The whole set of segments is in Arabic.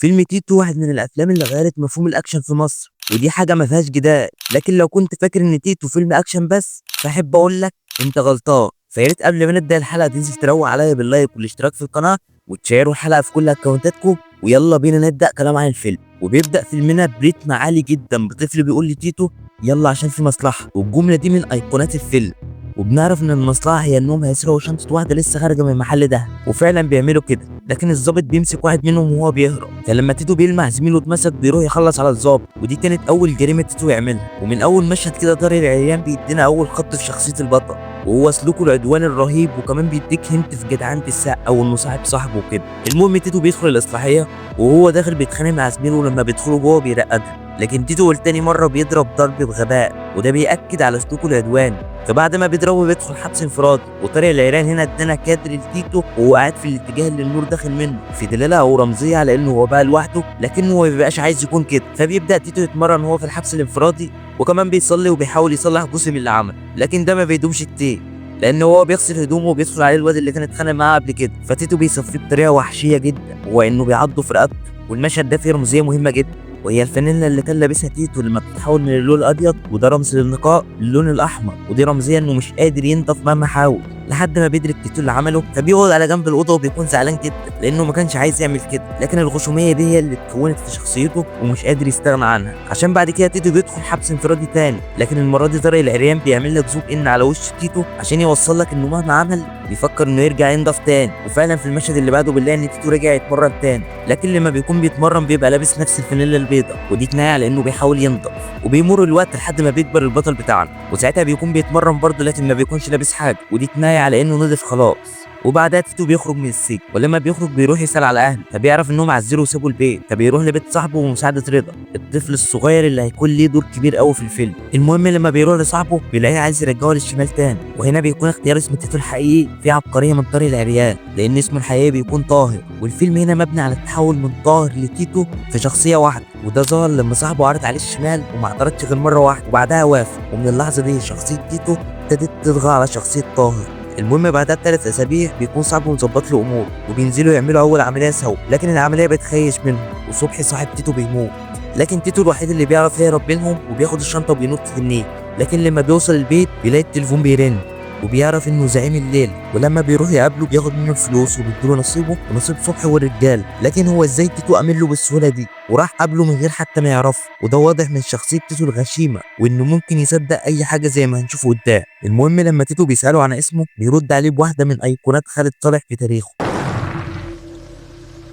فيلم تيتو واحد من الافلام اللي غيرت مفهوم الاكشن في مصر، ودي حاجه ما فيهاش جدال. لكن لو كنت فاكر ان تيتو فيلم اكشن بس، فاحب اقول لك انت غلطان. فياريت قبل ما نبدا الحلقه تنزل تروق عليا باللايك والاشتراك في القناه، وتشيروا الحلقه في كل اكونتاتكم. ويلا بينا نبدا كلام عن الفيلم. وبيبدا فيلمنا بريتم عالي جدا بطفل بيقول لتيتو يلا عشان في مصلحه، والجمله دي من ايقونات الفيلم. وبنعرف ان المصلحه هي انهم هيسرقوا شنطه واحده لسه خارجه من محل ده، وفعلا بيعملوا كده. لكن الضابط بيمسك واحد منهم وهو بيهرب، فلما تيتو بيلمح زميله اتمسك بيروح يخلص على الضابط. ودي كانت اول جريمه تيتو يعملها. ومن اول مشهد كده طارق العريان بيدينا اول خط في شخصيه البطل، وهو سلوكه العدواني الرهيب، وكمان بيديك هنت في جدعنه السقا وانه صاحب صاحبه وكده. المهم تيتو بيدخل الاصلاحيه، وهو داخل بيتخانق مع زميله، لما بيدخلوا جوه بيرقدها. لكن تيتو تاني مره بيضرب ضرب بغباء، وده بيأكد على سلوكه العدواني. فبعد ما بيضربه بيدخل حبس انفرادي. وطارق العريان هنا ادانا كادر لتيتو وهو قاعد في الاتجاه اللي النور داخل منه، في دلاله او رمزيه على انه هو بقى لوحده، لكنه ما بيبقاش عايز يكون كده. فبيبدا تيتو يتمرن وهو في الحبس الانفرادي، وكمان بيصلي وبيحاول يصلح جزء من اللي عمله. لكن ده ما بيدومش كتير، لان هو بيغسل هدومه وبيدخل عليه الواد اللي كان اتخانق معاه قبل كده. فتيتو بيصفيه بطريقه وحشيه جدا، وهو انه بيعضه في رقبته. والمشهد ده فيه رمزيه مهمه جدا، وهي الفانيلا اللي كان لابسها تيتو لما بتتحول من اللون الابيض، وده رمز للنقاء للون الاحمر. ودي رمزيه انه مش قادر ينضف مهما حاول، لحد ما بيدرك تيتو اللي عمله. فبيقعد على جنب الاوضه وبيكون زعلان جدا، لانه ما كانش عايز يعمل كده. لكن الغشوميه دي هي اللي اتكونت في شخصيته ومش قادر يستغنى عنها. عشان بعد كده تيتو بيدخل حبس انفرادي تاني، لكن المره دي طارق العريان بيعمل لك زوم ان على وش تيتو عشان يوصل لك انه مهما عمل بيفكر انه يرجع ينضف تاني. وفعلا في المشهد اللي بعده بنلاقي ان تيتو رجع يتمرن تاني، لكن لما بيكون بيتمرن بيبقى لابس نفس الفانيلا البيضاء، ودي كنايه على انه بيحاول ينضف. وبيمر الوقت لحد ما بيكبر البطل بتاعنا، وساعتها بيكون بيتمرن برضه لكن ما بيكونش لابس حاجه، ودي كنايه على انه نضف خلاص. وبعدها تيتو بيخرج من السجن، ولما بيخرج بيروح يسأل على اهله، فبيعرف انهم عزلوا وسابوا البيت. فبيروح لبيت صاحبه بمساعده رضا، الطفل الصغير اللي هيكون ليه دور كبير قوي في الفيلم. المهم لما بيروح لصاحبه بيلاقيه عايز يرجعه للشمال تاني، وهنا بيكون اختيار اسم تيتو الحقيقي فيه عبقريه من طارق العريان، لان اسمه الحقيقي بيكون طاهر. والفيلم هنا مبني على التحول من طاهر لتيتو في شخصيه واحده، وده ظهر لما صاحبه عرض عليه الشمال وما اعترضش غير مره واحده، وبعدها وافق. ومن اللحظه دي شخصيه تيتو ابتدت تطغى على شخصيه طاهر. المهم بعدها ب3 اسابيع بيكون صاحبه مظبط له امور، وبينزلوا يعملوا اول عمليه سوا. لكن العمليه بتخيش منهم، وصبحي صاحب تيتو بيموت. لكن تيتو الوحيد اللي بيعرف يهرب بينهم، وبياخد الشنطه وبينط في النيل. لكن لما بيوصل البيت بيلاقي التليفون بيرن، وبيعرف انه زعيم الليل. ولما بيروح يقابله بياخد منه الفلوس وبيديله نصيبه ونصيب صبحي والرجال. لكن هو ازاي تيتو امن له بالسهوله دي وراح قابله من غير حتى ما يعرفه؟ وده واضح من شخصيه تيتو الغشيمه، وانه ممكن يصدق اي حاجه زي ما هنشوفه قدام. المهم لما تيتو بيساله عن اسمه بيرد عليه بواحده من ايقونات خالد صالح في تاريخه.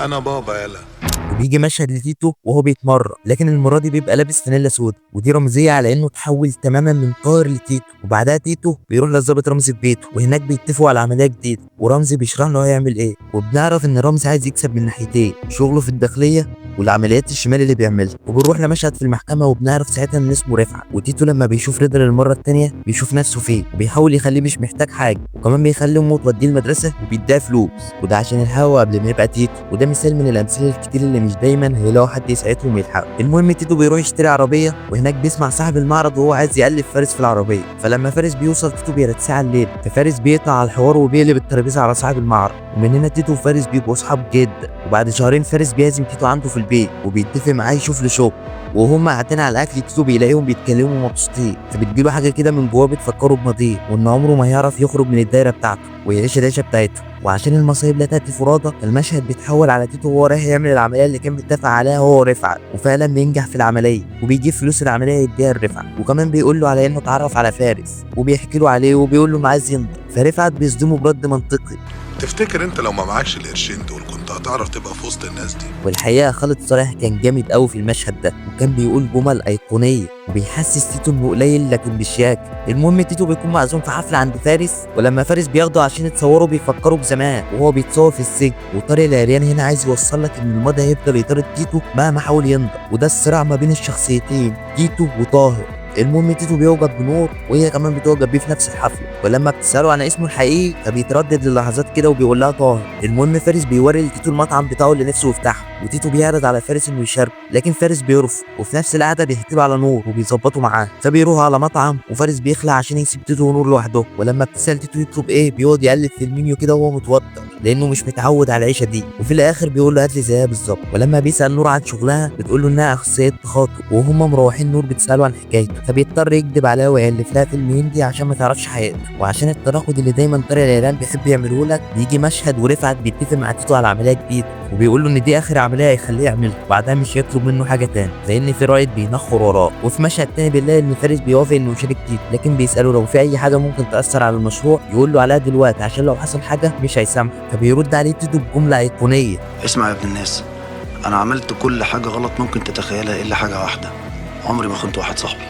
انا بابا يلا. وبيجي مشهد لتيتو وهو بيتمرن، لكن المره دي بيبقى لابس فانيلا سودا، ودي رمزيه على انه تحول تماما من طاهر لتيتو. وبعدها تيتو بيروح للظابط رمزي في بيته، وهناك بيتفقوا على عمليه جديده، ورمزي بيشرح له هيعمل ايه. وبنعرف ان رمزي عايز يكسب من ناحيتين، شغله في الداخليه والعمليات الشمال اللي بيعملها. وبنروح لمشهد في المحكمه، وبنعرف ساعتها ان اسمه رفعت. وتيتو لما بيشوف رضا للمره الثانيه بيشوف نفسه فيه، وبيحاول يخليه مش محتاج حاجه، وكمان بيخلي امه توديه المدرسه وبيديها فلوس، وده عشان الهوا قبل ما يبقى تيتو. وده مثال من الامثله الكتير اللي مش دايما هيلاقوا حد يساعدهم يلحقوا. المهم تيتو بيروح يشتري عربيه، وهناك بيسمع صاحب المعرض وهو عايز يقلب فارس في العربيه. فلما فارس بيوصل تيتو بيرتسع على الليل، ففارس بيقطع على الحوار وبيقلب الترابيزه على صاحب المعرض. ومن هنا تيتو وفارس بيبقوا اصحاب جدا. وبعد شهرين فارس بيعزم تيتو عنده في البيت، وبيتفق معاه يشوف له شغل. وهم قاعدين على الاكل تيتو بيلاقيهم بيتكلموا مبسوطين، فبتجيله حاجه كده من جواه بتفكره بماضيه، وان عمره ما هيعرف يخرج من الدايره بتاعته ويعيش العيشه بتاعته. وعشان المصايب لا تاتي فرادى، المشهد بيتحول على تيتو وهو رايح يعمل العمليه اللي كان متفق عليها هو ورفعت، وفعلا بينجح في العمليه، وبيجيب فلوس العمليه يديها لرفعت. وكمان بيقول له على انه اتعرف على فارس، وبيحكي له عليه، وبيقول له انه عايز ينضف. فرفعت بيصدمه برد منطقي. تفتكر انت لو ما معكش القرشين دول كنت هتعرف تبقى في وسط الناس دي؟ والحقيقه خالد صالح كان جامد قوي في المشهد ده، وكان بيقول جمل ايقونيه، وبيحسس تيتو انه قليل لكن مش ياكل. المهم تيتو بيكون معزوم في حفله عند فارس، ولما فارس بياخده عشان يتصوروا بيفكروا بزمان وهو بيتصور في السجن. وطارق العريان هنا عايز يوصل لك ان الماضي هيفضل يطارد تيتو مهما حاول ينضف، وده الصراع ما بين الشخصيتين تيتو وطاهر. المهم تيتو بيعجب بنور، وهي كمان بتعجب بيه في نفس الحفله. ولما بتساله عن اسمه الحقيقي فبيتردد للحظات كده وبيقول لها طاهر. المهم فارس بيوري لتيتو المطعم بتاعه اللي نفسه يفتحه، وتيتو بيعرض على فارس انه يشاركه، لكن فارس بيرفض، وفي نفس القعده بيحكي له على نور وبيظبطوا معاه. فبيروحوا على مطعم وفارس بيخلع عشان يسيب تيتو ونور لوحده، ولما بتسال تيتو يطلب ايه بيقعد يقلب في المنيو كده وهو متوتر لانه مش متعود على العيشه دي، وفي الاخر بيقول له هات لي زيها بالظبط. ولما بيسال نور عن شغلها بتقول له انها اخصائيه تخاطب، وهم مروحين نور بتساله عن حكايته، فبيضطر يكذب عليها ويالف لها فيلم هندي عشان ما تعرفش حقيقته. وعشان التناقض اللي دايما طارق العيلان بيحب يعمله لك، بيجي مشهد ورفعت بيتفق مع تيتو على عمليه جديده، وبيقول له ان دي اخر عمليه هيخليه يعملها، وبعدها مش هيطلب منه حاجه تاني لان في رايد بينخر وراه. وفي مشهد تاني بنلاقي ان فارس بيوافق انه يشارك تيتو، لكن بيساله لو في اي حاجه ممكن تاثر على المشروع يقول له عليها دلوقتي عشان لو حصل حاجه مش هيسامحه. فبيرد عليه تيتو بجمله ايقونيه: اسمع يا ابن الناس، انا عملت كل حاجه غلط ممكن تتخيلها الا حاجه واحده، عمري ما خنت واحد صاحبي.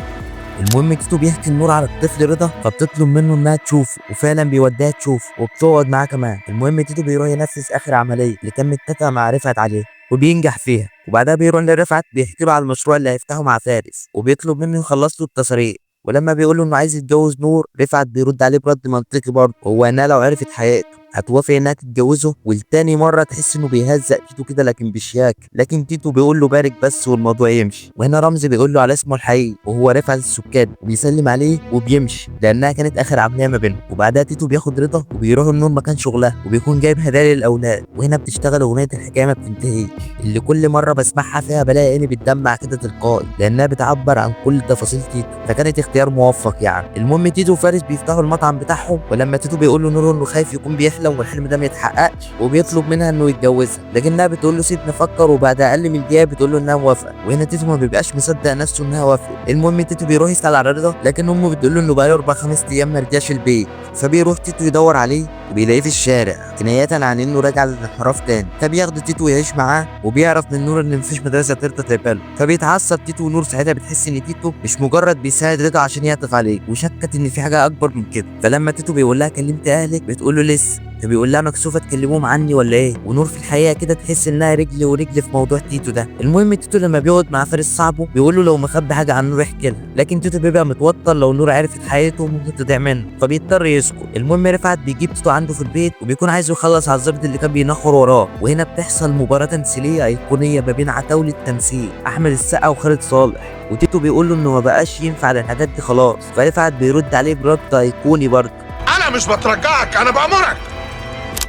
المهم تيتو بيحكي النور على الطفل رضا، فبتطلب منه انها تشوفه، وفعلا بيوديها تشوفه وبتقعد معاه كمان. المهم تيتو بيروح ينفذ اخر عمليه اللي كان متفق مع رفعت عليه وبينجح فيها، وبعدها بيروح لرفعت بيحكي له على المشروع اللي هيفتحه مع فارس، وبيطلب منه يخلص له التصاريح. ولما بيقول له انه عايز يتجوز نور، رفعت بيرد عليه برد منطقي برضه، هو انها لو عرفت حقيقته هتوافق انها تتجوزه. والتاني مره تحس انه بيهزق تيتو كده لكن بشياكه، لكن تيتو بيقول له بارك بس والموضوع يمشي. وهنا رمزي بيقول له على اسمه الحقيقي وهو رفعت السكان، وبيسلم عليه وبيمشي لانها كانت اخر عمليه ما بينهم. وبعدها تيتو بياخد رضا وبيروح النور مكان شغلها، وبيكون جايب هدايا للاولاد. وهنا بتشتغل اغنيه الحكايه ما بتنتهيش اللي كل مره بسمعها فيها بلاقي عيني بتدمع كده تلقائي لانها بتعبر عن كل تفاصيل تيتو، فكانت اختيار موفق يعني. المهم تيتو وفارس بيفتحوا المطعم بتاعهم، ولما تيتو بيقول له نور انه خايف يكون بيحلم والحلم ده ما يتحققش، وبيطلب منها انه يتجوزها، لكنها بتقول له سيب نفكر، وبعد اقل من دقيقه بتقول له انها موافقه. وهنا تيتو ما بيبقاش مصدق نفسه انها وافقت. المهم تيتو بيروح يسال على رضا، لكن امه بتقول له انه بقاله 4-5 ايام ما رجعش البيت. فبيروح تيتو يدور عليه وبيلاقيه في الشارع كناية عن انه راجع للانحراف تاني. فبياخد تيتو ويعيش معاه، وبيعرف من نور ان مفيش مدرسه ترضى تقبله. فبيتعصب تيتو، ونور ساعتها بتحس ان تيتو مش مجرد بيساعد رضا عشان يعطف عليه، وشكت ان في حاجه اكبر من كده. فلما تيتو بيقول لها كلمت اهلك بتقول له لسه، فبيقول لها مكسوفه تكلموهم عني ولا ايه؟ ونور في الحقيقه كده تحس انها رجل ورجل في موضوع تيتو ده. المهم تيتو لما بيقعد مع فارس صاحبه بيقول له لو مخبي حاجه عن نور يحكي لها، لكن تيتو بيبقى متوتر لو نور عرفت حقيقته ممكن تضيع منه، فبيضطر يسكت. المهم رفعت بيجيب تيتو عنده في البيت وبيكون عايز يخلص على الظابط اللي كان بينخر وراه. وهنا بتحصل مباراه تمثيليه ايقونيه ما بين عتاوله التمثيل احمد السقا وخالد صالح، وتيتو بيقول له انه ما بقاش ينفع للحاجات دي خلاص. فرفعت بيرد عليه برد ايقوني برضه: انا مش بترجعك، انا بامرك.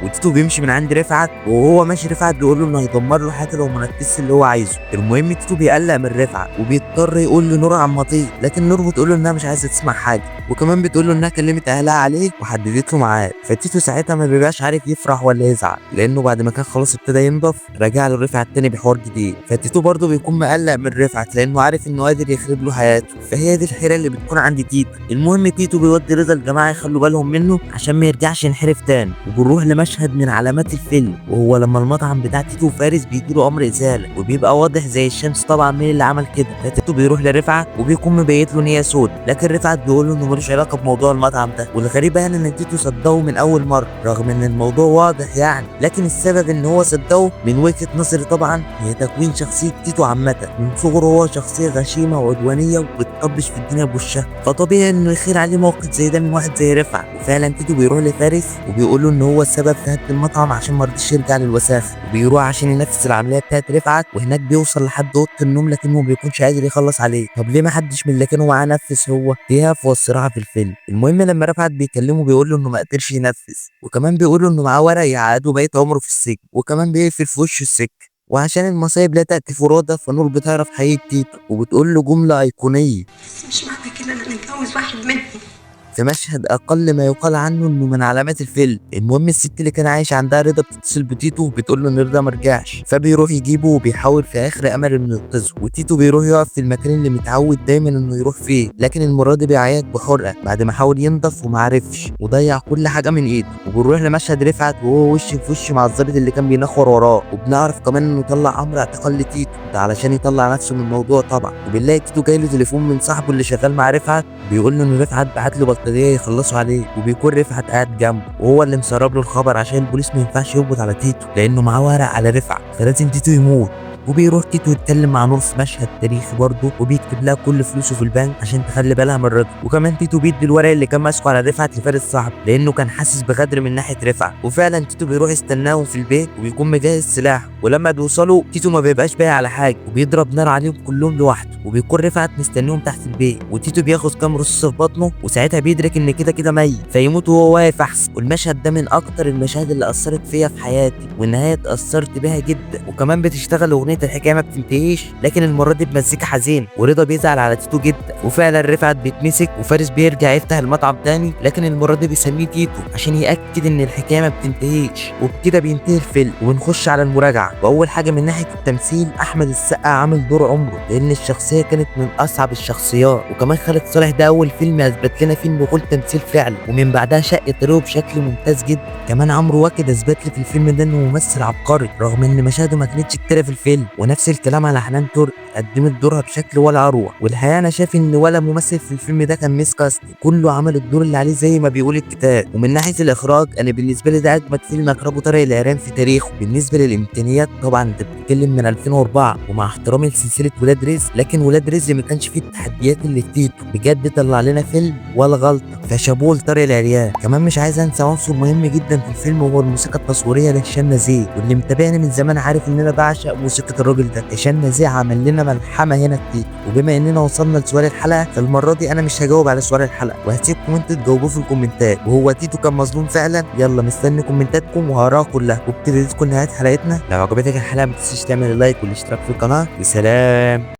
وتيتو بيمشي من عند رفعت، وهو ماشي رفعت بيقول له انه هيدمر له حياته لو ما نفذش اللي هو عايزه. المهم تيتو بيقلق من رفعت وبيضطر يقول لنور عن مطيع، لكن نور بتقول له انها مش عايزه تسمع حاجه، وكمان بتقول له انها كلمت اهلها عليه وحددت له ميعاد. فتيتو ساعتها ما بيبقاش عارف يفرح ولا يزعل، لانه بعد ما كان خلاص ابتدى ينضف رجع له رفعت تاني بحوار جديد. فتيتو برضه بيكون مقلق من رفعت لانه عارف انه قادر يخرب له حياته، فهي دي الحيره اللي بتكون عند تيتو. المهم تيتو بيودي رضا الجماعه يخلوا بالهم منه عشان ما يرجعش ينحرف تاني. وبنروح لمشهد من علامات الفيلم، وهو لما المطعم بتاع تيتو وفارس بيجيله امر ازاله، وبيبقى واضح زي الشمس طبعا مين اللي عمل كده. فتيتو بيروح لرفعت وبيكون مبيت له نيه سود، لكن رفعت بيقول له انه ملوش علاقه بموضوع المطعم ده. والغريب يعني ان تيتو صدقه من اول مره رغم ان الموضوع واضح يعني، لكن السبب ان هو صدقه من وجهه نظري طبعا هي تكوين شخصيه تيتو عامه. من صغره هو شخصيه غشيمه وعدوانيه وبتطبش في الدنيا بوشها، فطبيعي انه يخير عليه موقف زي ده من واحد زي رفعت. وفعلا تيتو بيروح لفارس وبيقول له ان هو السبب في هد المطعم عشان ما رضيش يرجع للوساخه، وبيروح عشان ينفذ العمليه بتاعت رفعت. وهناك بيوصل لحد اوضه النوم لكنه ما بيكونش قادر يخلص عليه. طب ليه ما حدش من اللي كانوا معاه نفذ؟ هو دي هفوه الصراحه في الفيلم. المهم لما رفعت بيكلمه بيقول له انه ما قدرش ينفذ، وكمان بيقول له انه معاه ورق يعقده بقيت عمره في السجن، وكمان بيقفل في وشه السكه. وعشان المصايب لا تأتي فرادى، فنور بتعرف حقيقة تيتو وبتقول له جملة أيقونية: بس مش معنى كده ان انا اتجوز واحد منهم. في مشهد اقل ما يقال عنه انه من علامات الفيلم. المهم الست اللي كان عايش عندها رضا بتتصل بتيتو وبتقول له ان رضا مرجعش، فبيروح يجيبه وبيحاول في اخر امل انه ينقذه. وتيتو بيروح يقف في المكان اللي متعود دايما انه يروح فيه، لكن المره دي بيعيط بحرقه بعد ما حاول ينضف ومعرفش وضيع كل حاجه من ايده. وبنروح لمشهد رفعت وهو وش في وش مع الظابط اللي كان بينخر وراه، وبنعرف كمان انه طلع امر اعتقال لتيتو ده علشان يطلع نفسه من الموضوع طبعا. وبنلاقي تيتو جاي له تليفون من صاحبه اللي شغال مع رفعت بيقول له ان رفعت بعت له بلطجيه يخلصوا عليه، وبيكون رفعت قاعد جنبه وهو اللي مسرب له الخبر عشان البوليس ما ينفعش يقبض على تيتو لانه معاه ورق على رفعت، فلازم تيتو يموت. وبيروح تيتو يتكلم مع نور في مشهد تاريخي برضه، وبيكتب لها كل فلوسه في البنك عشان تخلي بالها من الراجل. وكمان تيتو بيدي الورق اللي كان ماسكه على رفعت لفارس صاحبه لانه كان حاسس بغدر من ناحيه رفعت. وفعلا تيتو بيروح يستناهم في البيت وبيكون مجهز سلاح، ولما بيوصلوا تيتو ما بيبقاش باقي على حاجه وبيضرب نار عليهم كلهم لوحده، وبيكون رفعت مستنيهم تحت البيت، وتيتو بياخد كام رصاصه في بطنه وساعتها بيدرك ان كده ميت فيموت وهو واقف احسن. والمشهد ده من اكتر المشاهد اللي اثرت فيا في حياتي، والنهايه اتاثرت بيها جدا. وكمان بتشتغل اغنيه الحكايه ما بتنتهيش، لكن المره دي بمزيكا حزين، ورضا بيزعل على تيتو جدا. وفعلا رفعت بيتمسك وفارس بيرجع يفتح المطعم تاني، لكن المره دي بيسميه تيتو عشان ياكد ان الحكايه ما بتنتهيش. وبكده بينتهي الفيلم ونخش على المراجعه. واول حاجه من ناحيه التمثيل، احمد السقا عامل دور عمره لان الشخصيه كانت من اصعب الشخصيات. وكمان خالد صالح ده اول فيلم اثبت لنا فيه انه كل تمثيل فعلا، ومن بعدها شق طريقه بشكل ممتاز جدا. كمان عمرو واكد اثبت لي في الفيلم ده انه ممثل عبقري رغم ان مشاهده ما كانتش كتيره في الفيلم. ونفس الكلام على حنان ترك، قدمت دورها بشكل ولا اروع. والحقيقه انا شايف ان ولا ممثل في الفيلم ده كان ميس كاستنج، كله عمل الدور اللي عليه زي ما بيقول الكتاب. ومن ناحيه الاخراج انا بالنسبه لي ده اجمد فيلم اخرجه طارق العريان في تاريخه. بالنسبه للامكانيات طبعا انت بتتكلم من 2004، ومع احترامي لسلسله ولاد رزق، لكن ولاد رزق ما كانش فيه التحديات اللي في تيتو. بجد طلع لنا فيلم ولا غلطه، فشابوه لطارق العريان. كمان مش عايز انسى عنصر مهم جدا في الفيلم وهو الموسيقى التصويريه لهشام نزيه، واللي متابعني من زمان عارف ان انا بعشق موسيقى الراجل ده. هشام نزيه عمل لنا ملحمه هنا في تيتو. وبما اننا وصلنا لسؤال الحلقه، فالمره دي انا مش هجاوب على سؤال الحلقه وهسيبكم انتوا تجاوبوه في الكومنتات، وهو تيتو كان مظلوم فعلا؟ يلا مستني كومنتاتكم وهقراها كلها. وبكده تكون نهايه حلقتنا. لو عجبتك الحلقه ما تنساش تعمل لايك والاشتراك في القناه. وسلام.